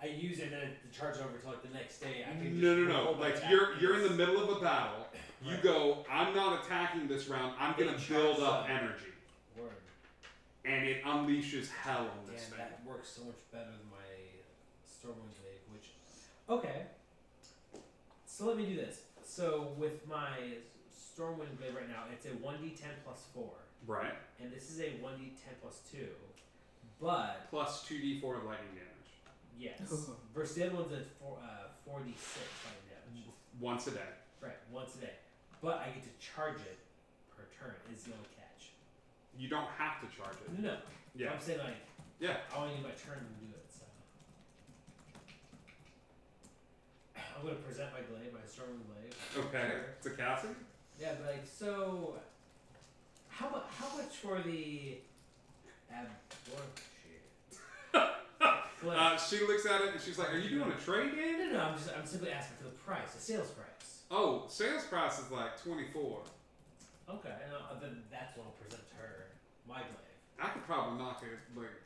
[SPEAKER 5] I use it and then to charge it over to like the next day, I can
[SPEAKER 1] No.
[SPEAKER 5] hold my
[SPEAKER 1] Like
[SPEAKER 5] attack
[SPEAKER 1] you're in the middle of a battle. You
[SPEAKER 5] Right.
[SPEAKER 1] go, I'm not attacking this round. I'm gonna
[SPEAKER 5] It
[SPEAKER 1] build
[SPEAKER 5] charges
[SPEAKER 1] up
[SPEAKER 5] up.
[SPEAKER 1] energy.
[SPEAKER 5] Word.
[SPEAKER 1] and it unleashes hell on this
[SPEAKER 5] Damn,
[SPEAKER 1] thing.
[SPEAKER 5] that works so much better than my Stormwind Glaive, which... Okay. So let me do this. So with my Stormwind Glaive right now, it's a 1d10 plus 4.
[SPEAKER 1] Right.
[SPEAKER 5] And this is a 1d10 plus 2. But...
[SPEAKER 1] Plus 2d4 of lightning damage.
[SPEAKER 5] Yes. Versus the other one's at 4d6 lightning damage.
[SPEAKER 1] Once a day.
[SPEAKER 5] Right, once a day. But I get to charge it per turn, is the only catch.
[SPEAKER 1] You don't have to charge it.
[SPEAKER 5] No.
[SPEAKER 1] Yeah.
[SPEAKER 5] I'm saying, like,
[SPEAKER 1] Yeah.
[SPEAKER 5] I only need my turn to do it, so. I'm going to present my glaive, my Stormwind Glaive.
[SPEAKER 1] Okay.
[SPEAKER 5] Sure.
[SPEAKER 1] To Cassie?
[SPEAKER 5] Yeah, but like, so how much for the
[SPEAKER 1] She looks at it and she's like, "Are you doing a trade in?"
[SPEAKER 5] No, I'm simply asking for the price, the sales price.
[SPEAKER 1] Oh, sales price is like 24.
[SPEAKER 5] Okay, then that's what I'll present to her, my glaive.
[SPEAKER 1] I could probably knock it like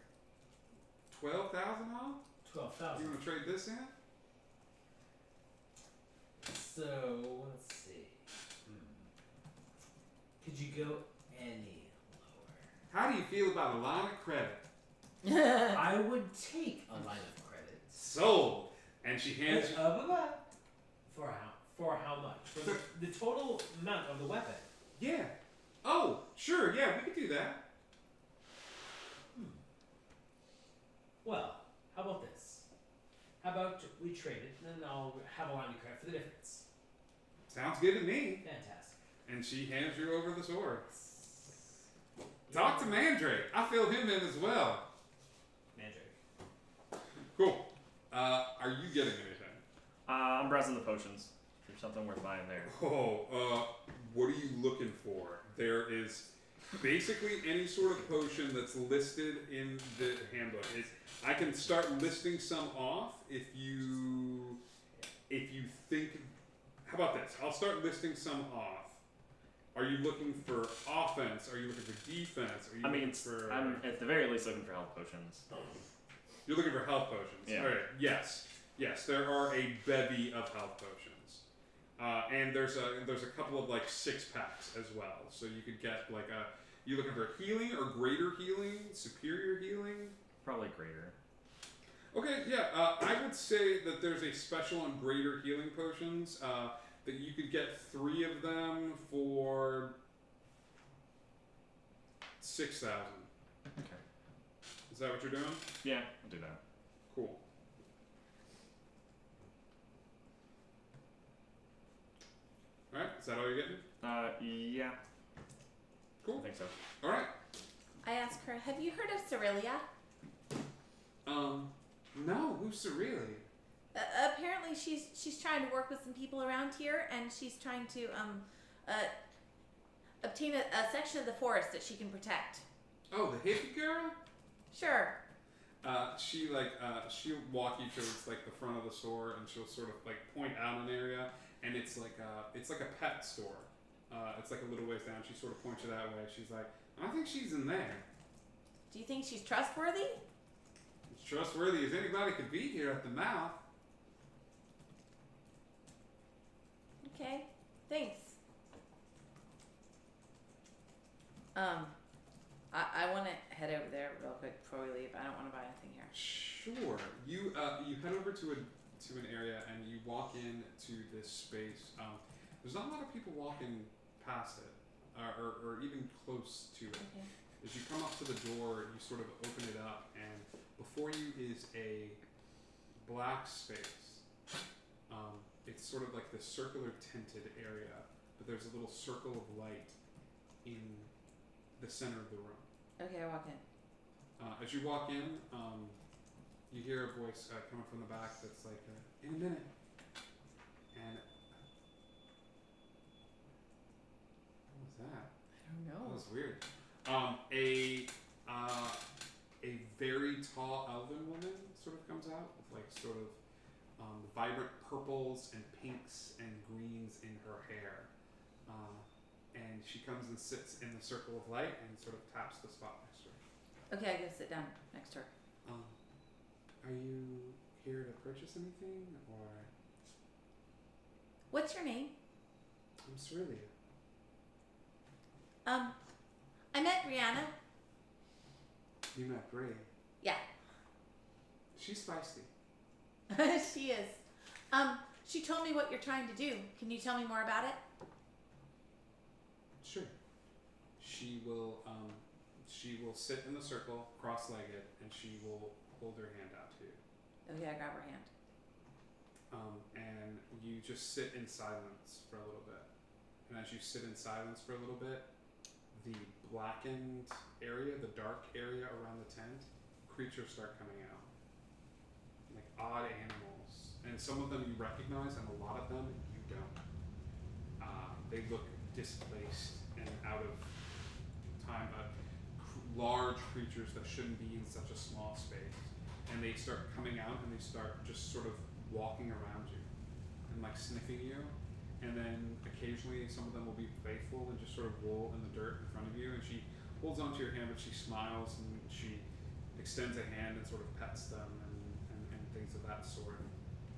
[SPEAKER 1] 12,000 off.
[SPEAKER 5] 12,000.
[SPEAKER 1] You want to trade this in?
[SPEAKER 5] So let's see. Could you go any lower?
[SPEAKER 1] How do you feel about a line of credit?
[SPEAKER 5] I would take a line of credit.
[SPEAKER 1] Sold. And she hands you.
[SPEAKER 5] For how much? For the total amount of the weapon.
[SPEAKER 1] Yeah. Oh, sure. Yeah, we could do that.
[SPEAKER 5] Well, how about this? How about we trade it, and then I'll have a line of credit for the difference.
[SPEAKER 1] Sounds good to me.
[SPEAKER 5] Fantastic.
[SPEAKER 1] And she hands you over the sword. Talk to Mandrake. I filled him in as well.
[SPEAKER 5] Mandrake.
[SPEAKER 1] Cool. Are you getting anything?
[SPEAKER 3] I'm browsing the potions. There's something worth buying there.
[SPEAKER 1] Oh, what are you looking for? There is basically any sort of potion that's listed in the handbook. I can start listing some off if you think. How about this? I'll start listing some off. Are you looking for offense? Are you looking for defense? Are you looking for?
[SPEAKER 3] I'm at the very least looking for health potions.
[SPEAKER 1] You're looking for health potions.
[SPEAKER 3] Yeah.
[SPEAKER 1] All right. Yes. There are a bevy of health potions, and there's a couple of like 6-packs as well. So you could get like you looking for healing or greater healing, superior healing?
[SPEAKER 3] Probably greater.
[SPEAKER 1] Okay. Yeah. I would say that there's a special on greater healing potions. That you could get 3 of them for 6,000.
[SPEAKER 3] Okay.
[SPEAKER 1] Is that what you're doing?
[SPEAKER 3] Yeah, I'll do that.
[SPEAKER 1] Cool. All right. Is that all you're getting?
[SPEAKER 3] Yeah.
[SPEAKER 1] Cool.
[SPEAKER 3] I think so.
[SPEAKER 1] All right.
[SPEAKER 2] I asked her, have you heard of Cerelia?
[SPEAKER 1] No. Who's Cerelia?
[SPEAKER 2] Apparently she's trying to work with some people around here, and she's trying to obtain a section of the forest that she can protect.
[SPEAKER 1] Oh, the hippie girl?
[SPEAKER 2] Sure.
[SPEAKER 1] She'll walk you towards like the front of the store, and she'll sort of like point out an area, and it's like a pet store. It's like a little ways down. She sort of points you that way. She's like, I think she's in there.
[SPEAKER 2] Do you think she's trustworthy?
[SPEAKER 1] As trustworthy as anybody could be here at the mouth.
[SPEAKER 2] Okay, thanks. I want to head over there real quick before we leave. I don't want to buy anything here.
[SPEAKER 1] Sure. You head over to an area and you walk into this space. There's not a lot of people walking past it, or even close to it.
[SPEAKER 2] Okay.
[SPEAKER 1] As you come up to the door, you sort of open it up, and before you is a black space. It's sort of like this circular tinted area, but there's a little circle of light in the center of the room.
[SPEAKER 2] Okay, I walk in.
[SPEAKER 1] As you walk in, you hear a voice coming from the back that's like, in a minute. And what was that?
[SPEAKER 2] I don't know.
[SPEAKER 1] That was weird. A very tall elven woman sort of comes out with like sort of vibrant purples and pinks and greens in her hair. And she comes and sits in the circle of light and sort of taps the spot next to her.
[SPEAKER 2] Okay, I go sit down next to her.
[SPEAKER 1] Are you here to purchase anything, or?
[SPEAKER 2] What's your name?
[SPEAKER 1] I'm Cerelia.
[SPEAKER 2] I met Brianna.
[SPEAKER 1] You met Bree.
[SPEAKER 2] Yeah.
[SPEAKER 1] She's feisty.
[SPEAKER 2] She is. She told me what you're trying to do. Can you tell me more about it?
[SPEAKER 1] Sure. She will sit in the circle, cross-legged, and she will hold her hand out to you.
[SPEAKER 2] Okay, I grab her hand.
[SPEAKER 1] And you just sit in silence for a little bit. And as you sit in silence for a little bit, the blackened area, the dark area around the tent, creatures start coming out. Like odd animals. And some of them you recognize, and a lot of them you don't. They look displaced and out of time. Large creatures that shouldn't be in such a small space. And they start coming out and they start just sort of walking around you and like sniffing you. And then occasionally some of them will be playful and just sort of roll in the dirt in front of you. And she holds onto your hand, but she smiles and she extends a hand and sort of pets them and things of that sort.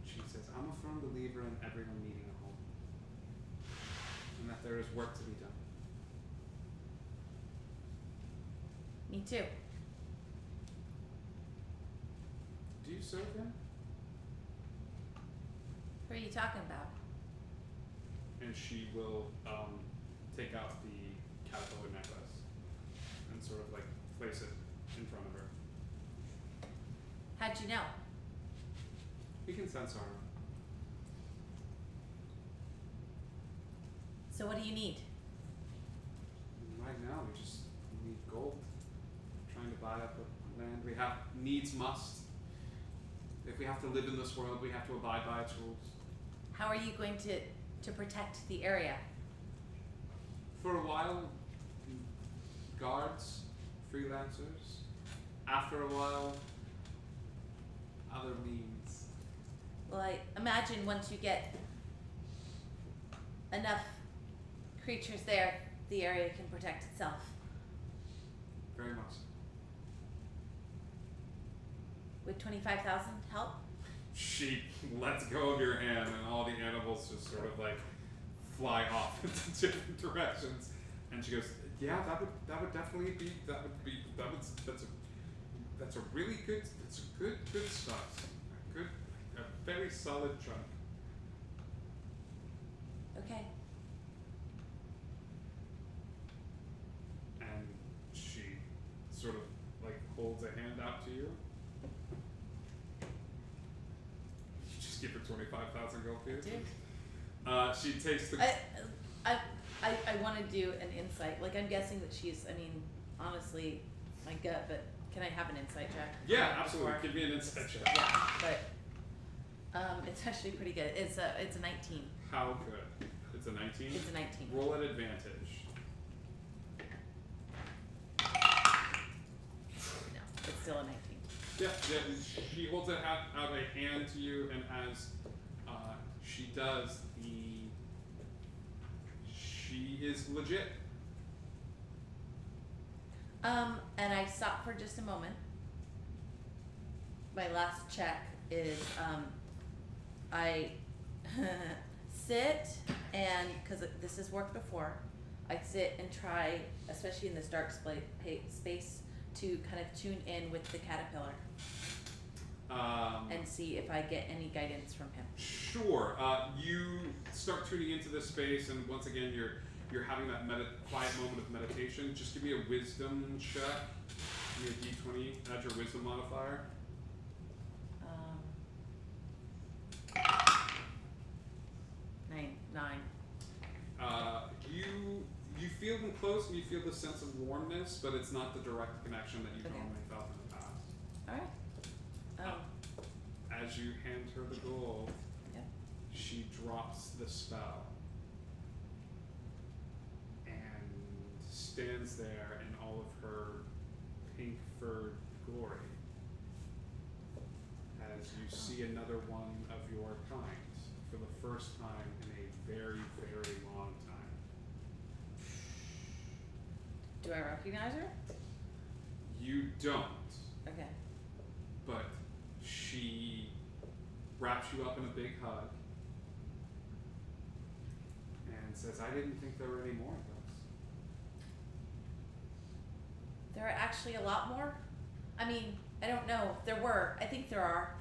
[SPEAKER 1] She says, I'm a firm believer in everyone needing a home. And that there is work to be done.
[SPEAKER 2] Me too.
[SPEAKER 1] Do you serve him?
[SPEAKER 2] Who are you talking about?
[SPEAKER 1] And she will take out the caterpillar necklace and sort of like place it in front of her.
[SPEAKER 2] How'd you know?
[SPEAKER 1] You can sense her.
[SPEAKER 2] So what do you need?
[SPEAKER 1] Right now we just need gold. Trying to buy up the land. We have needs must. If we have to live in this world, we have to abide by its rules.
[SPEAKER 2] How are you going to protect the area?
[SPEAKER 1] For a while, guards, freelancers. After a while, other means.
[SPEAKER 2] Well, I imagine once you get enough creatures there, the area can protect itself.
[SPEAKER 1] Very much so.
[SPEAKER 2] Would 25,000 help?
[SPEAKER 1] She lets go of your hand and all the animals just sort of like fly off into different directions. And she goes, yeah, that would definitely be, that's a really good, it's a good start. A very solid chunk.
[SPEAKER 2] Okay.
[SPEAKER 1] And she sort of like holds a hand out to you. You just give her 25,000 gold pieces.
[SPEAKER 2] Dude.
[SPEAKER 1] She takes the.
[SPEAKER 2] I want to do an insight. Like, I'm guessing that she's, I mean, honestly, my gut, but can I have an insight check?
[SPEAKER 1] Yeah, absolutely. Give me an insight check.
[SPEAKER 2] Yeah, but it's actually pretty good. It's a 19.
[SPEAKER 1] How good? It's a 19?
[SPEAKER 2] It's a 19.
[SPEAKER 1] Roll at advantage.
[SPEAKER 2] No, it's still a 19.
[SPEAKER 1] Yeah, she holds out a hand to you, and as she does, she is legit.
[SPEAKER 2] And I stop for just a moment. My last check is I sit and, because this has worked before, I sit and try, especially in this dark space, to kind of tune in with the caterpillar and see if I get any guidance from him.
[SPEAKER 1] Sure. You start tuning into this space, and once again, you're having that quiet moment of meditation. Just give me a wisdom check. Give me a d20. Add your wisdom modifier.
[SPEAKER 2] 9.
[SPEAKER 1] You feel them close, and you feel the sense of warmness, but it's not the direct connection that you've
[SPEAKER 2] Okay.
[SPEAKER 1] normally felt in the past.
[SPEAKER 2] All right.
[SPEAKER 1] As you hand her the gold,
[SPEAKER 2] Yep.
[SPEAKER 1] she drops the spell and stands there in all of her pink furred glory as you see another one of your kind for the first time in a very, very long time.
[SPEAKER 2] Do I recognize her?
[SPEAKER 1] You don't,
[SPEAKER 2] Okay.
[SPEAKER 1] but she wraps you up in a big hug and says, I didn't think there were any more of us.
[SPEAKER 2] There are actually a lot more. I mean, I don't know. There were. I think there are.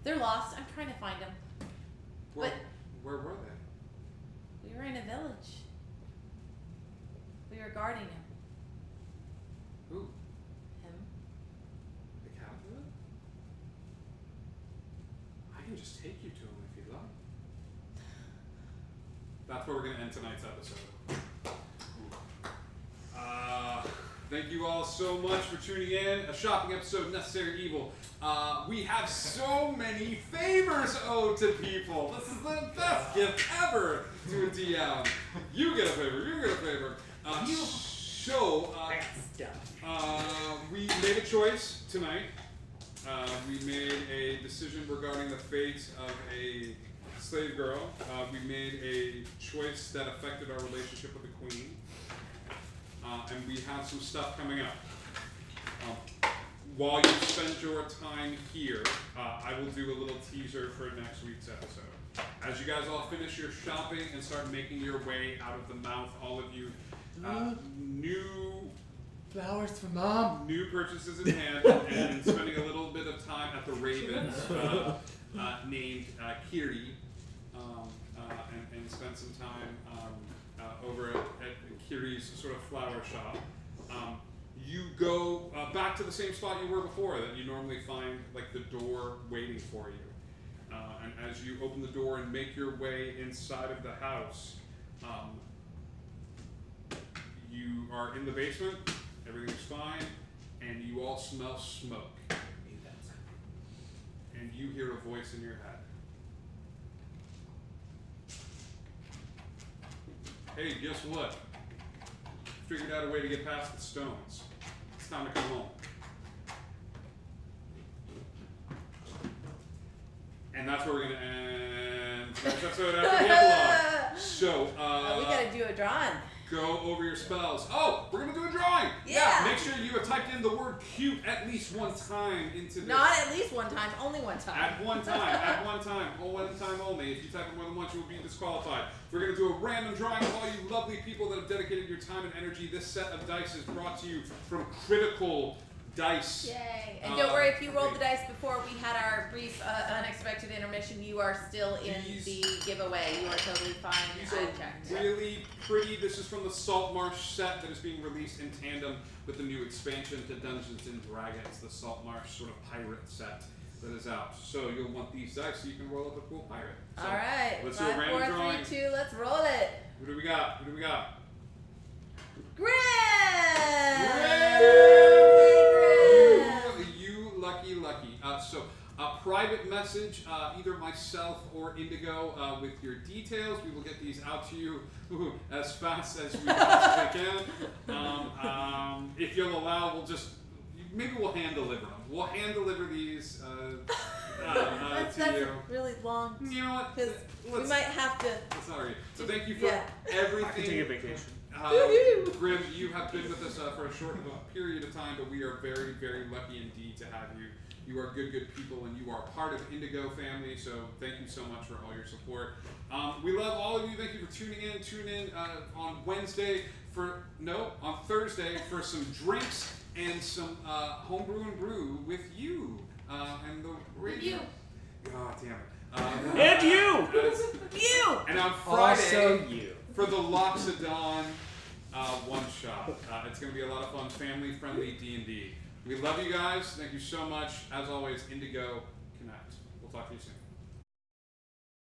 [SPEAKER 2] They're lost. I'm trying to find them.
[SPEAKER 1] Where,
[SPEAKER 2] But-
[SPEAKER 1] where were they?
[SPEAKER 2] We were in a village. We were guarding him.
[SPEAKER 1] Who?
[SPEAKER 2] Him.
[SPEAKER 1] The captain? I can just take you to him if you'd like. That's where we're going to end tonight's episode. Thank you all so much for tuning in. A shopping episode, Necessary Evil. We have so many favors owed to people. This is the best gift ever to a DM. You get a favor. You get a favor. We made a choice tonight. We made a decision regarding the fate of a slave girl. We made a choice that affected our relationship with the queen. And we have some stuff coming up. While you spend your time here, I will do a little teaser for next week's episode. As you guys all finish your shopping and start making your way out of the mouth, all of you, new
[SPEAKER 4] Flowers for Mom.
[SPEAKER 1] new purchases in hand and spending a little bit of time at the Ravens named Kiri and spend some time over at Kiri's sort of flower shop. You go back to the same spot you were before that you normally find like the door waiting for you. And as you open the door and make your way inside of the house, you are in the basement, everything's fine, and you all smell smoke. And you hear a voice in your head. Hey, guess what? Figured out a way to get past the stones. It's time to come home. And that's where we're gonna end tonight's episode after the epilogue. So,
[SPEAKER 2] we gotta do a drawing.
[SPEAKER 1] go over your spells. Oh, we're gonna do a drawing.
[SPEAKER 2] Yeah.
[SPEAKER 1] Make sure you have typed in the word cute at least one time into this.
[SPEAKER 2] Not at least one time, only one time.
[SPEAKER 1] At one time, at one time only. If you type it more than once, you will be disqualified. We're going to do a random drawing of all you lovely people that have dedicated your time and energy. This set of dice is brought to you from Critical Dice.
[SPEAKER 2] Yay. And don't worry, if you rolled the dice before we had our brief unexpected intermission, you are still in the giveaway. You are totally fine.
[SPEAKER 1] These
[SPEAKER 2] I
[SPEAKER 1] are
[SPEAKER 2] checked.
[SPEAKER 4] really
[SPEAKER 1] Pretty. This is from the Saltmarsh set that is being released in tandem with the new expansion to Dungeons and Dragons, the Saltmarsh sort of pirate set that is out. So you'll want these dice so you can roll up a cool pirate. So
[SPEAKER 2] All right.
[SPEAKER 1] let's do a
[SPEAKER 2] 5,
[SPEAKER 1] random
[SPEAKER 2] 4,
[SPEAKER 1] drawing.
[SPEAKER 2] 3, 2, let's roll it.
[SPEAKER 1] Who do we got? Who do we got?
[SPEAKER 2] Grim!
[SPEAKER 1] You lucky. So private message, either myself or Indigo with your details. We will get these out to you as fast as we possibly can. If you'll allow, maybe we'll hand deliver them. We'll hand deliver these
[SPEAKER 2] That's
[SPEAKER 1] to you.
[SPEAKER 2] really long.
[SPEAKER 1] You know what?
[SPEAKER 2] Because we might have to.
[SPEAKER 1] Let's not argue. So thank you for
[SPEAKER 3] I can
[SPEAKER 1] everything.
[SPEAKER 3] take a vacation.
[SPEAKER 2] Woohoo!
[SPEAKER 1] Grim, you have been with us for a short period of time, but we are very, very lucky indeed to have you. You are good people, and you are part of Indigo family, so thank you so much for all your support. We love all of you. Thank you for tuning in. Tune in on Thursday for some drinks and some homebrew and brew with you and the radio. Oh, damn it.
[SPEAKER 3] And you!
[SPEAKER 2] You!
[SPEAKER 1] And on Friday,
[SPEAKER 4] Also you.
[SPEAKER 1] for the Loxodon one-shot. It's going to be a lot of fun, family-friendly D&D. We love you guys. Thank you so much. As always, Indigo Connect. We'll talk to you soon.